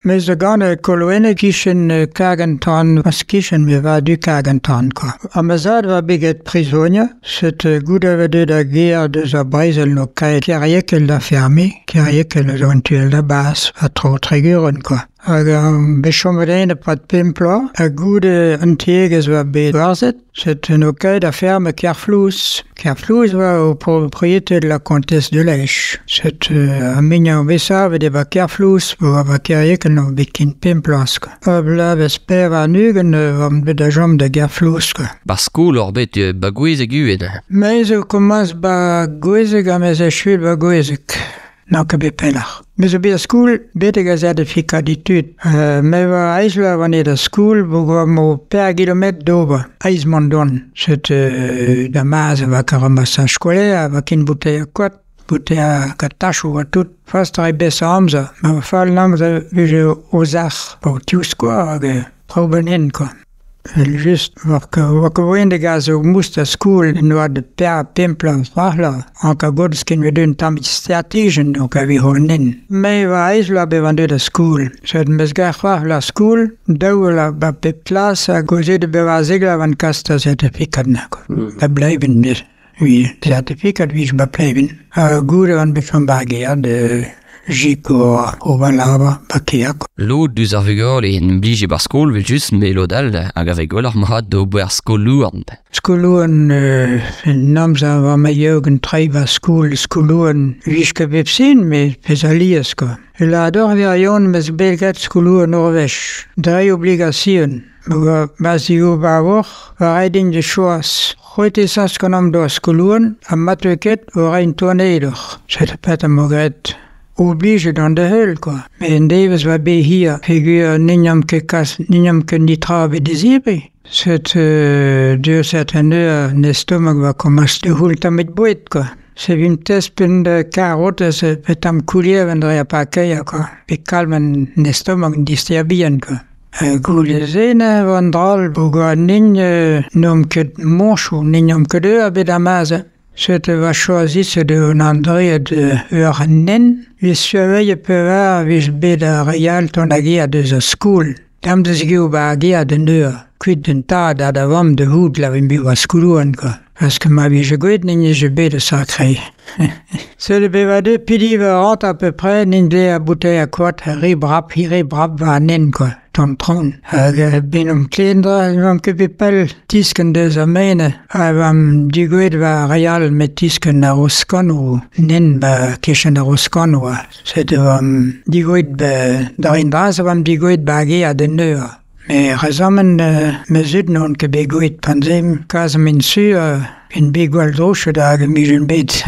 Mais de gane Kolwene kishen Kagentan, was kishen me war du Kagentan ko. Amazad war biget prisonnier, cette gouda de la guerre de sa Bresel no kai carriekel la fermé, carriekel eventuel la base, a trop triguren ko. Bechommerine pat pimpla, a goude anteges war bet warzet, c'est no kai da ferme Kerflous. Kerflous war au propriété de la comtesse de Lèche. C'est a mignon besave de ba Kerflous, wo va carriekel no bikin pimplas ko. Abla vesper va nugen am de jom de Kerflous ko. Ba skool or bet ba gwezeg uet. Mais commence ba gwezeg a mes echul ba gwezeg. Non que be pelach. Mais au bien school, bete gazette ficaditude. Mais va eisla vanet da school, bo mo per kilometre d'ober. Eismondon. C'est da maze va karamassa scolaire, va kin bouteille à quat, bouteille à katache ou à tout. Fast rei besser amza. Ma fall namza vige ozach. Po tius quoi, probenin quoi. Just wat in de gas moest school in wat de per pimplan fachler en ka godskin we doen tam strategisch ook we honen me weis la be van de school zet mes gar fachler school douwla ba pe klas goze de bewazigla van kasta certificat nak da bleiben mir wie certificat wie ba bleiben goede van be bagia de Jiko Ovalava Bakiak. Lo dus ar vugol en blije bar skol vel just me lodal hag a vegol ar mat do bar skoluan. Skoluan namza va ma jeugen treiba skoluan viske vepsin me pesalias ko. La dor viajon mes belgat skoluan norvège. Drei obligation. Basio bavor riding de choas. Heute sas konam do skoluan a matweket o rein torneder. C'est pas a mogret. Oblige dans de hell, quoi. Mais en Davis va be hier, figure nignam que nitra ve désiré. C'est deux certaines heures, l'estomac va commencer de hulta met boit, quoi. C'est une tespen de carottes, c'est petam coulier vendrait à paquet, quoi. Puis calme l'estomac disturbien, quoi. Goede zene van dral, boga nigne nom que monchou, nignam que deux abedamaze. C'était va choisi de André de Urnen. Vi surveille peu vis beda real ton agi a de school. Dam de zgiu ba agi a de neur. Quid den ta da da vam de hood la vim biwa schooluan ko. Parce que ma vie je gwed ni je beda sacré. C'est le bevade pidi va rent à peu près ninde a bouteille à quat ribrap va nen quoi. Ton tron. Binum klendra, vam que bepel tisken de zamene. Vam digwed va real met tisken na roskon ou nen ba kishen na roskon ou. C'est vam digwed ba darin dras vam digwed ba agi a de neur. Mais razamen me zud non que begwed panzem kaz min su in begwal droche da gemijen bet.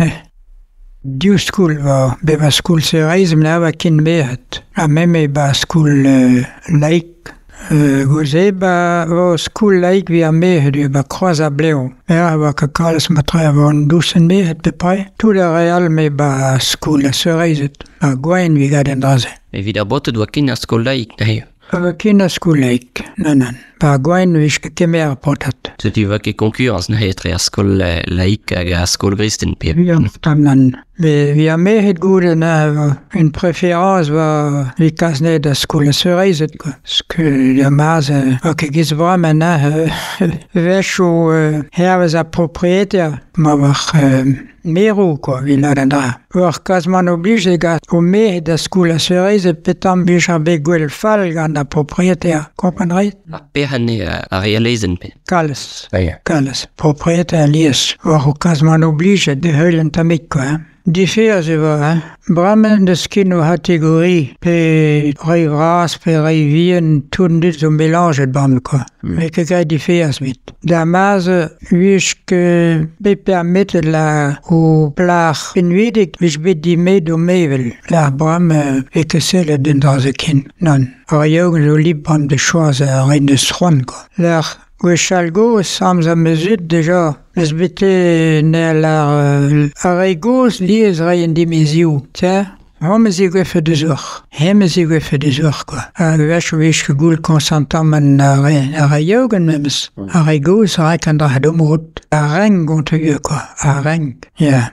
Diu school va beva school se reiz mna va kin behat. A meme ba school laik goze ba va school laik vi a mehet ba croaz a bleo. Ja va ka kals matra va un doucen mehet pe près. Tout le real me ba school se reizet. A gwaen vi gaden draze. Evit ar botet doa kin ar skol laik daher. Kin a school laik. Non. Pa gwaen viske kemer potat. Se tu va ket konkurrens na etre ar skol laik hag ar skol gristen pe. Vi tam nan. Vi a mehet goude na une préférence va vi kasnet a skol a sereizet quoi. Ske ya maz va ke giz vramen na vech o hervez a propriétaire ma var mero quoi vi la dra. Or kasman oblige gat o mehet a skol a sereizet petam bich a be gwell fall gant a propriétaire. Comprendrez? Ar perhanne a realezen pe. Kalles. Kalles. Propriétaire lies. Or o kasman oblige de heulen tamik quoi. Diffère, je vois, hein. Bramen de skin ou catégorie, pe rei vras, pe rei vien, tout dit au mélange de bande, quoi. Mais que gars diffère, vite. La maze, puisque be permette la, au plar, pinvidik, vish be dime do mevel. La bram, et que c'est le den dans the kin. Non. Or, young, joli bande de choses, reine de stron, quoi. L'air, Wechalgo, sams a mezut deja. Ez bete ne la aregos liez reien di meziou. Tiens, hommes y gwefe de zour. Hemmes y gwefe de zour, quoi. Vech que goul consentant man a reiogen memes. Aregos rek an dra domrot. A reng gont quoi. A reng. Yeah.